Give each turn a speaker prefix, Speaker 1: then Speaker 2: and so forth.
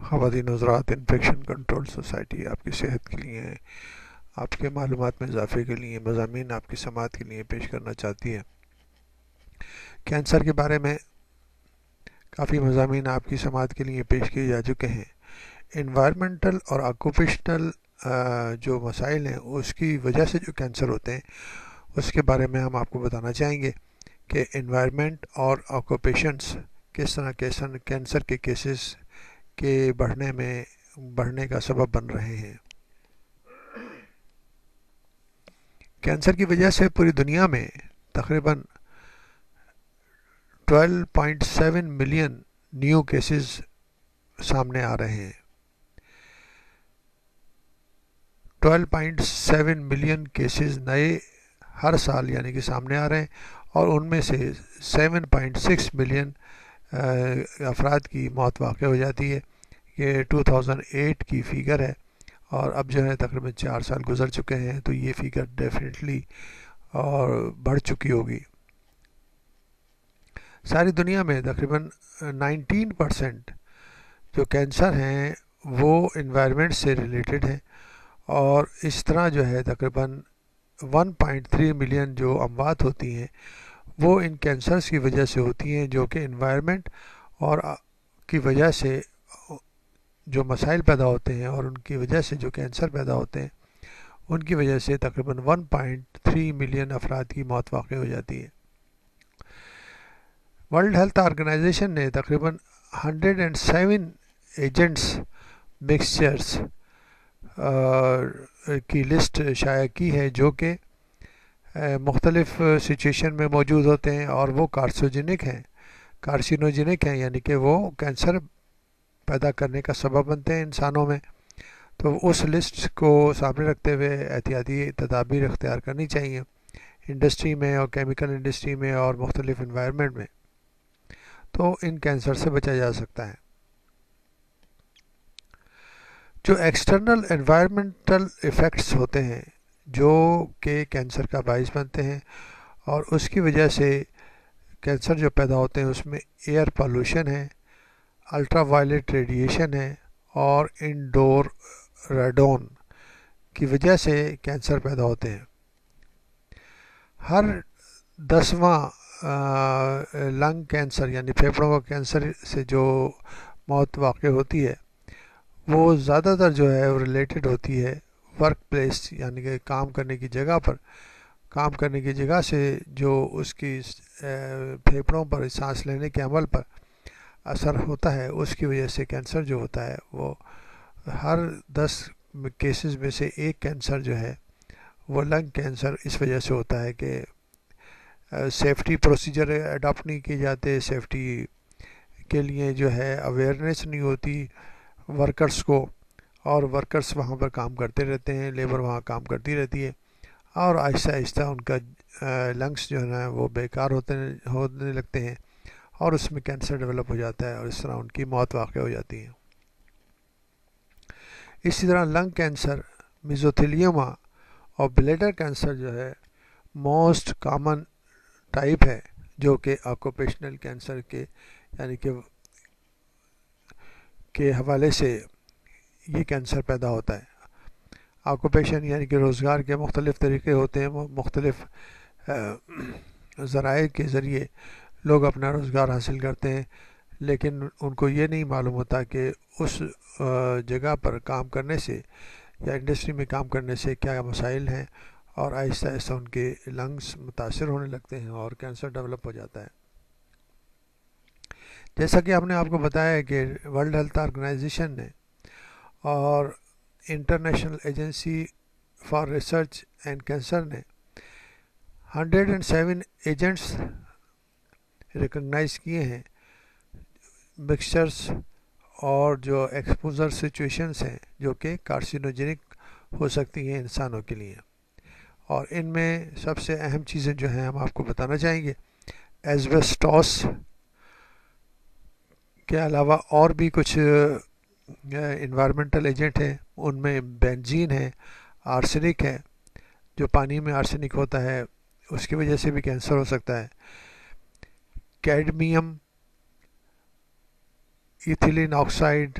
Speaker 1: خواتین حضرات، infection control society آپ کی صحت کے لیے ہے، آپ کے معلومات میں اضافے کے لیے مضامین آپ کی سماعت کے لیے پیش کرنا چاہتی ہے۔ کینسر کے بارے میں کافی مضامین آپ کی سماعت کے لیے پیش کیے جا چکے ہیں۔ انوائرمنٹل اور آکوپیشنل جو مسائل ہیں اس کی وجہ سے جو کینسر ہوتے ہیں اس کے بارے میں ہم آپ کو بتانا چاہیں گے کہ انوائرمنٹ اور آکوپیشنس کس طرح کینسر کے کیسز کے بڑھنے کا سبب بن رہے ہیں۔ کینسر کی وجہ سے پوری دنیا میں تقریباً 12.7 ملین نیو کیسز سامنے آ رہے ہیں۔ 12.7 ملین کیسز نئے ہر سال یعنی کہ سامنے آ رہے ہیں، اور ان میں سے 7.6 ملین افراد کی موت واقع ہو جاتی ہے۔ یہ 2008 کی فیگر ہے، اور اب جو ہے تقریباً 4 سال گزر چکے ہیں تو یہ فیگر ڈیفینیٹلی اور بڑھ چکی ہوگی۔ ساری دنیا میں تقریباً 19% جو کینسر ہیں وہ انوائرمنٹ سے ریلیٹڈ ہیں، اور اس طرح جو ہے تقریباً 1.3 ملین جو اموات ہوتی ہیں وہ ان کینسرز کی وجہ سے ہوتی ہیں، جو کہ انوائرمنٹ اور کی وجہ سے جو مسائل پیدا ہوتے ہیں اور ان کی وجہ سے جو کینسر پیدا ہوتے ہیں ان کی وجہ سے تقریباً 1.3 ملین افراد کی موت واقع ہو جاتی ہے۔ ورلڈ ہیلتھ آرگنائزیشن نے تقریباً 107 ایجنٹس مکسچرز کی لسٹ شائع کی ہے جو کہ مختلف سچویشن میں موجود ہوتے ہیں، اور وہ کارسینوجینک ہیں، یعنی کہ وہ کینسر پیدا کرنے کا سبب بنتے ہیں انسانوں میں۔ تو اس لسٹ کو سامنے رکھتے ہوئے احتیاطی تدابیر اختیار کرنی چاہیے انڈسٹری میں اور کیمیکل انڈسٹری میں اور مختلف انوائرمنٹ میں، تو ان کینسر سے بچا جا سکتا ہے۔ جو ایکسٹرنل انوائرمنٹل ایفیکٹس ہوتے ہیں جو کہ کینسر کا باعث بنتے ہیں، اور اس کی وجہ سے کینسر جو پیدا ہوتے ہیں اس میں ایئر پالوشن ہے، الٹرا وائلٹ ریڈیشن ہے، اور انڈور ریڈون کی وجہ سے کینسر پیدا ہوتے ہیں۔ ہر 10واں لنگ کینسر یعنی پھیپھڑوں کا کینسر سے جو موت واقع ہوتی ہے وہ زیادہ تر جو ہے ریلیٹڈ ہوتی ہے ورک پلیس یعنی کہ کام کرنے کی جگہ سے جو اس کی پھیپھڑوں پر سانس لینے کے عمل پر اثر ہوتا ہے، اس کی وجہ سے کینسر جو ہوتا ہے وہ ہر 10 کیسز میں سے ایک کینسر جو ہے وہ لنگ کینسر اس وجہ سے ہوتا ہے کہ سیفٹی پروسیجر اڈاپٹ نہیں کیے جاتے، سیفٹی کے لیے جو ہے اویئرنیس نہیں ہوتی ورکرز کو، اور ورکرز وہاں پر کام کرتے رہتے ہیں، لیبر وہاں کام کرتی رہتی ہے، اور آہستہ آہستہ ان کا لنگس جو ہے نا وہ بیکار ہونے لگتے ہیں، اور اس میں کینسر ڈیولپ ہو جاتا ہے، اور اس طرح ان کی موت واقع ہو جاتی ہے۔ اسی طرح لنگ کینسر، میزوتھیلیوما اور بلیڈر کینسر جو ہے موسٹ کامن ٹائپ ہے، جو کہ آکوپیشنل کینسر کے یعنی کہ حوالے سے یہ کینسر پیدا ہوتا ہے۔ آکوپیشن یعنی کہ روزگار کے مختلف طریقے ہوتے ہیں، مختلف ذرائع کے ذریعے لوگ اپنا روزگار حاصل کرتے ہیں، لیکن ان کو یہ نہیں معلوم ہوتا کہ اس جگہ پر کام کرنے سے یا انڈسٹری میں کام کرنے سے کیا مسائل ہیں، اور آہستہ آہستہ ان کے لنگس متاثر ہونے لگتے ہیں اور کینسر ڈیولپ ہو جاتا ہے۔ جیسا کہ ہم نے آپ کو بتایا ہے کہ ورلڈ ہیلتھ آرگنائزیشن نے اور international agency for research and cancer نے 107 ایجنٹس ریکگنائز کیے ہیں مکسچرز اور جو ایکسپوزر سچویشنز ہیں جو کہ کارسینوجینک ہو سکتی ہیں انسانوں کے لیے، اور ان میں سب سے اہم چیزیں جو ہیں ہم آپ کو بتانا چاہیں گے۔ ایزبیسٹوس کے علاوہ اور بھی کچھ انوائرمنٹل ایجنٹ ہیں، ان میں بینزین ہے، آرسینک ہے، جو پانی میں آرسینک ہوتا ہے اس کی وجہ سے بھی کینسر ہو سکتا ہے، کیڈمیم، ایتھیلین آکسائڈ،